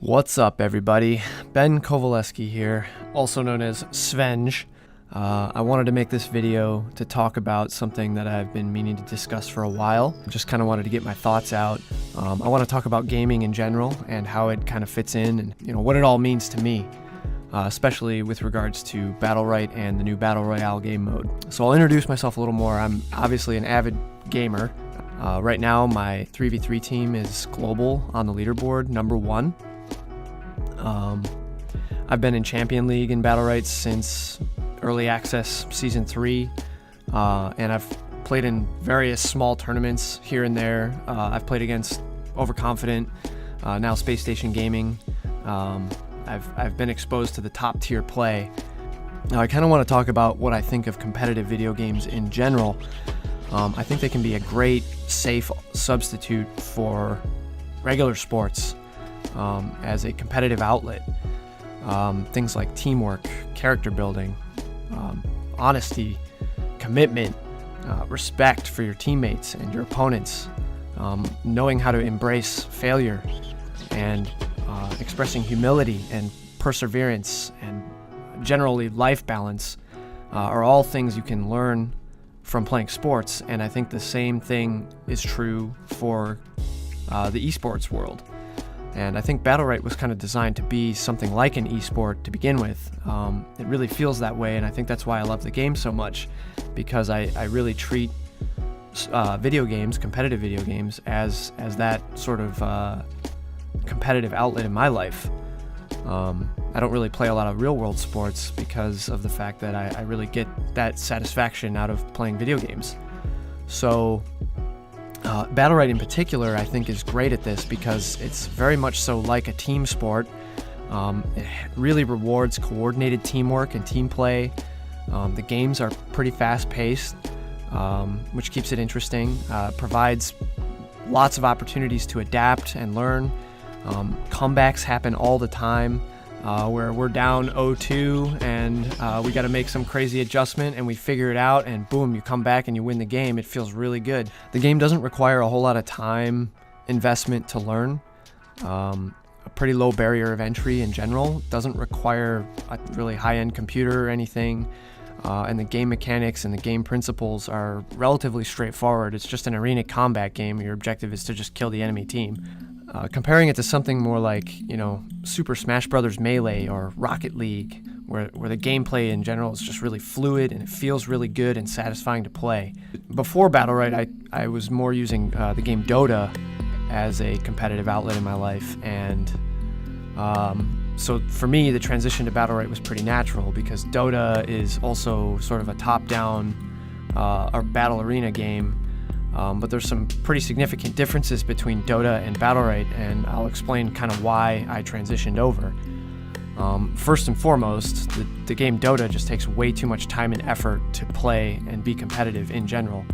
What's up, everybody? Ben Kowaleski here, also known as Svenge. I wanted to make this video to talk about something that I've been meaning to discuss for a while. Just kind of wanted to get my thoughts out. I want to talk about gaming in general and how it kind of fits in and what it all means to me, especially with regards to Battlerite and the new Battle Royale game mode. So I'll introduce myself a little more. I'm obviously an avid gamer. Right now, my 3v3 team is global on the leaderboard, #1. I've been in Champion League in Battlerite since Early Access Season 3, and I've played in various small tournaments here and there. I've played against Overconfident, now Space Station Gaming. I've been exposed to the top tier play. Now I kind of want to talk about what I think of competitive video games in general. I think they can be a great, safe substitute for regular sports as a competitive outlet. Things like teamwork, character building, honesty, commitment, respect for your teammates and your opponents, knowing how to embrace failure, and expressing humility and perseverance and generally life balance are all things you can learn from playing sports. And I think the same thing is true for the eSports world. And I think Battlerite was kind of designed to be something like an esport to begin with. It really feels that way, and I think that's why I love the game so much, because I really treat video games, competitive video games, as that sort of competitive outlet in my life. I don't really play a lot of real-world sports because of the fact that I really get that satisfaction out of playing video games. So Battlerite in particular, I think, is great at this because it's very much so like a team sport. It really rewards coordinated teamwork and team play. The games are pretty fast-paced, which keeps it interesting. Provides lots of opportunities to adapt and learn. Comebacks happen all the time, where we're down 0-2 and we got to make some crazy adjustment and we figure it out, and boom, you come back and you win the game. It feels really good. The game doesn't require a whole lot of time investment to learn. A pretty low barrier of entry in general. Doesn't require a really high-end computer or anything. And the game mechanics and the game principles are relatively straightforward. It's just an arena combat game. Your objective is to just kill the enemy team. Comparing it to something more like, Super Smash Bros. Melee or Rocket League, where the gameplay in general is just really fluid and it feels really good and satisfying to play. Before Battlerite, I was more using the game Dota as a competitive outlet in my life, and so for me, the transition to Battlerite was pretty natural because Dota is also sort of a top-down or battle arena game. But there's some pretty significant differences between Dota and Battlerite, and I'll explain kind of why I transitioned over. First and foremost, the game Dota just takes way too much time and effort to play and be competitive in general.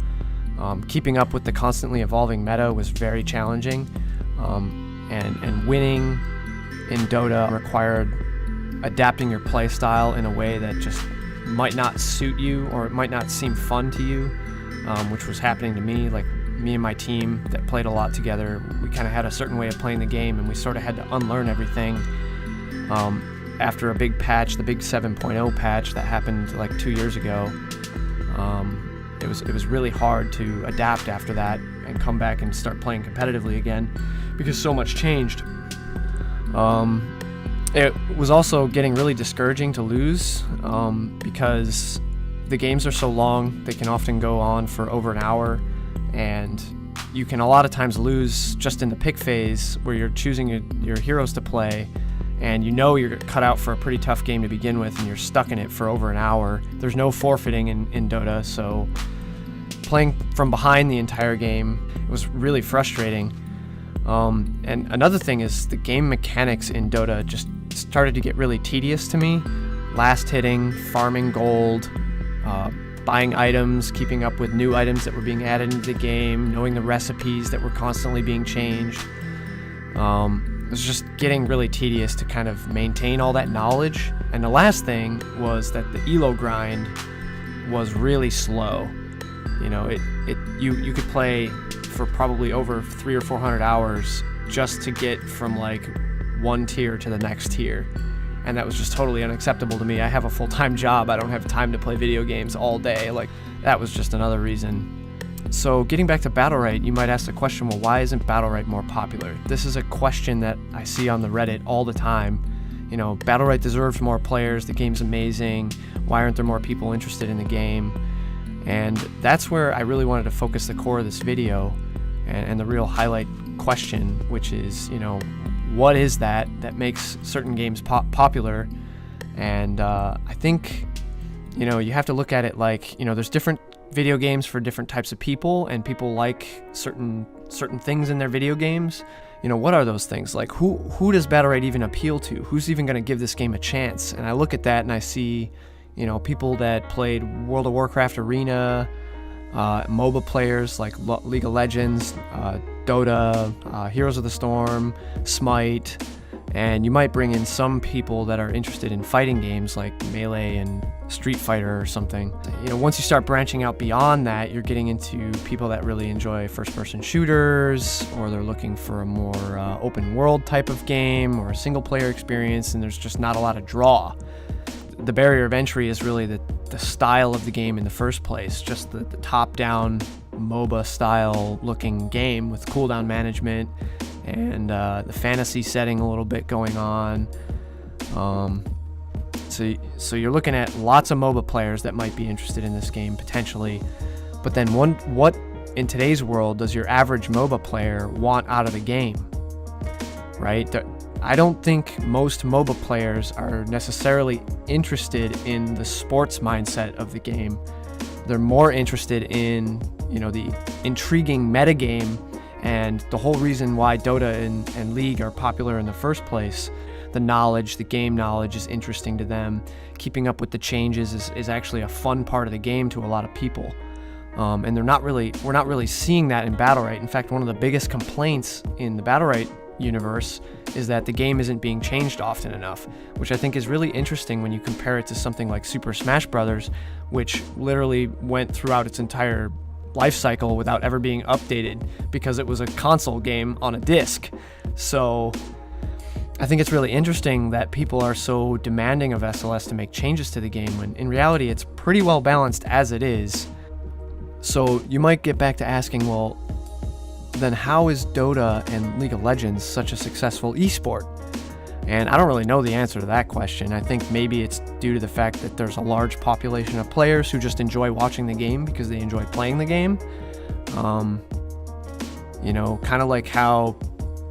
Keeping up with the constantly evolving meta was very challenging, and winning in Dota required adapting your play style in a way that just might not suit you, or it might not seem fun to you. Which was happening to me. Like, me and my team that played a lot together, we kind of had a certain way of playing the game, and we sort of had to unlearn everything. After a big patch, the big 7.0 patch that happened like 2 years ago, it was really hard to adapt after that and come back and start playing competitively again because so much changed. It was also getting really discouraging to lose because the games are so long. They can often go on for over an hour, and you can a lot of times lose just in the pick phase where you're choosing your heroes to play, and you're cut out for a pretty tough game to begin with, and you're stuck in it for over an hour. There's no forfeiting in Dota, so playing from behind the entire game, it was really frustrating. And another thing is the game mechanics in Dota just started to get really tedious to me. Last hitting, farming gold, buying items, keeping up with new items that were being added into the game, knowing the recipes that were constantly being changed. It was just getting really tedious to kind of maintain all that knowledge. And the last thing was that the elo grind was really slow. You could play for probably over 300 or 400 hours just to get from like one tier to the next tier. And that was just totally unacceptable to me. I have a full-time job. I don't have time to play video games all day. Like, that was just another reason. So getting back to Battlerite, you might ask the question, well, why isn't Battlerite more popular? This is a question that I see on the Reddit all the time. You know, Battlerite deserves more players. The game's amazing. Why aren't there more people interested in the game? And that's where I really wanted to focus the core of this video and the real highlight question, which is, you know, what is that makes certain games popular? And I think, you know, you have to look at it like, you know, there's different video games for different types of people, and people like certain things in their video games. You know, what are those things? Like, who does Battlerite even appeal to? Who's even going to give this game a chance? And I look at that and I see, you know, people that played World of Warcraft Arena, MOBA players like League of Legends, Dota, Heroes of the Storm, Smite, and you might bring in some people that are interested in fighting games like Melee and Street Fighter or something. You know, once you start branching out beyond that, you're getting into people that really enjoy first-person shooters, or they're looking for a more open world type of game or a single-player experience, and there's just not a lot of draw. The barrier of entry is really the style of the game in the first place, just the top-down MOBA style looking game with cooldown management and the fantasy setting a little bit going on. So you're looking at lots of MOBA players that might be interested in this game potentially, but then what in today's world does your average MOBA player want out of the game, right? I don't think most MOBA players are necessarily interested in the sports mindset of the game. They're more interested in, you know, the intriguing metagame and the whole reason why Dota and League are popular in the first place. The knowledge, the game knowledge is interesting to them. Keeping up with the changes is actually a fun part of the game to a lot of people. And we're not really seeing that in Battlerite. In fact, one of the biggest complaints in the Battlerite universe is that the game isn't being changed often enough, which I think is really interesting when you compare it to something like Super Smash Bros., which literally went throughout its entire life cycle without ever being updated because it was a console game on a disc. So I think it's really interesting that people are so demanding of SLS to make changes to the game when in reality it's pretty well balanced as it is. So you might get back to asking, well, then how is Dota and League of Legends such a successful esport? And I don't really know the answer to that question. I think maybe it's due to the fact that there's a large population of players who just enjoy watching the game because they enjoy playing the game. You know, kind of like how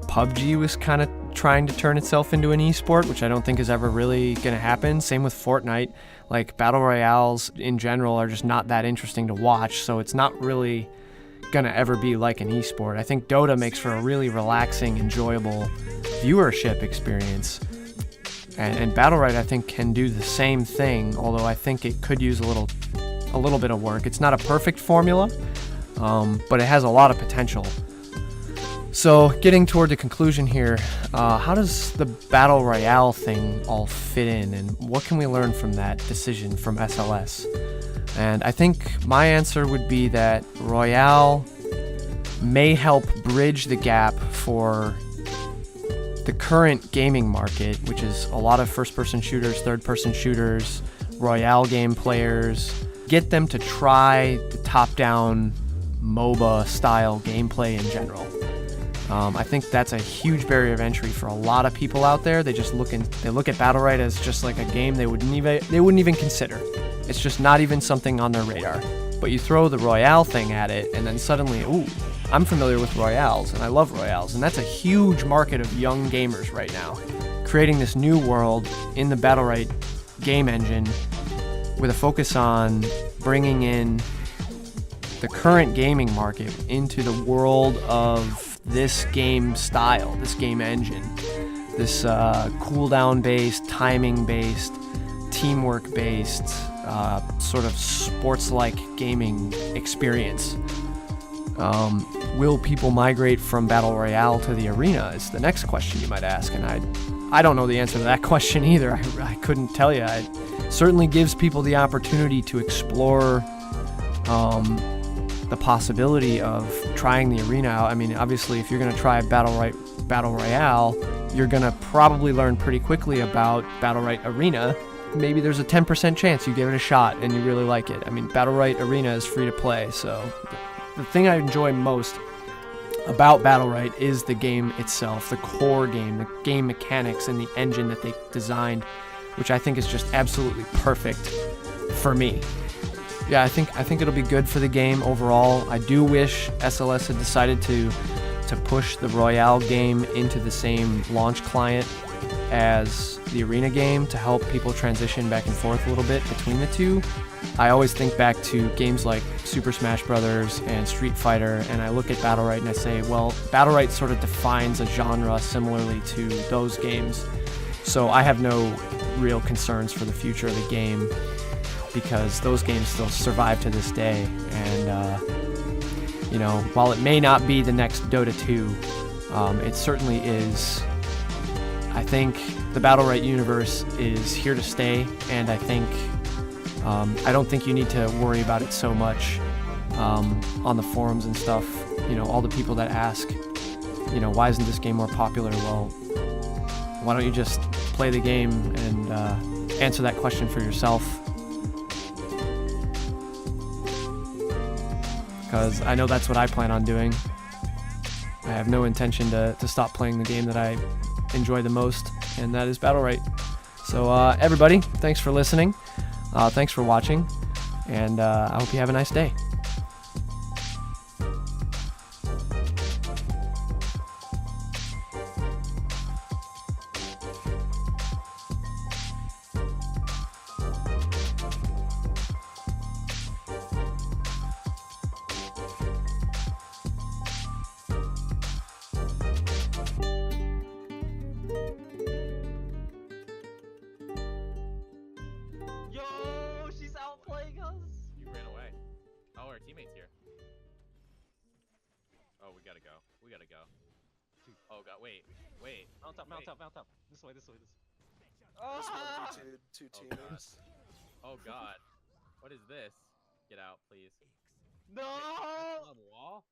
PUBG was kind of trying to turn itself into an esport, which I don't think is ever really going to happen. Same with Fortnite. Like, battle royales in general are just not that interesting to watch, so it's not really gonna ever be like an esport. I think Dota makes for a really relaxing, enjoyable viewership experience, and Battlerite I think can do the same thing, although I think it could use a little bit of work. It's not a perfect formula, but it has a lot of potential. So getting toward the conclusion here, how does the Battle Royale thing all fit in, and what can we learn from that decision from SLS? And I think my answer would be that Royale may help bridge the gap for the current gaming market, which is a lot of first-person shooters, third-person shooters, Royale game players, get them to try the top-down MOBA-style gameplay in general. I think that's a huge barrier of entry for a lot of people out there. They look at Battlerite as just like a game they wouldn't even consider. It's just not even something on their radar. But you throw the Royale thing at it, and then suddenly, ooh, I'm familiar with Royales, and I love Royales, and that's a huge market of young gamers right now. Creating this new world in the Battlerite game engine with a focus on bringing in the current gaming market into the world of this game style, this game engine, this cooldown-based, timing-based, teamwork-based, sort of sports-like gaming experience. Will people migrate from Battle Royale to the arena is the next question you might ask, and I don't know the answer to that question either. I couldn't tell you. It certainly gives people the opportunity to explore the possibility of trying the arena out. I mean, obviously, if you're going to try Battlerite Battle Royale, you're gonna probably learn pretty quickly about Battlerite Arena. Maybe there's a 10% chance you give it a shot and you really like it. I mean, Battlerite Arena is free to play, so the thing I enjoy most about Battlerite is the game itself, the core game, the game mechanics, and the engine that they designed, which I think is just absolutely perfect for me. Yeah, I think it'll be good for the game overall. I do wish SLS had decided to push the Royale game into the same launch client as the Arena game to help people transition back and forth a little bit between the two. I always think back to games like Super Smash Bros. And Street Fighter, and I look at Battlerite and I say, well, Battlerite sort of defines a genre similarly to those games. So I have no real concerns for the future of the game because those games still survive to this day. And, you know, while it may not be the next Dota 2, it certainly is. I think the Battlerite universe is here to stay, and I think I don't think you need to worry about it so much on the forums and stuff. You know, all the people that ask, you know, why isn't this game more popular? Well, why don't you just play the game and answer that question for yourself? Because I know that's what I plan on doing. I have no intention to stop playing the game that I enjoy the most, and that is Battlerite. So everybody, thanks for listening. Thanks for watching, and I hope you have a nice day. Yo, she's outplaying us. You ran away. Oh, our teammate's here. Oh, we gotta go. We gotta go. Oh god, wait. Mount up. This way. Ah! Two Oh teammates. Oh god. What is this? Get out, please. No! On the wall?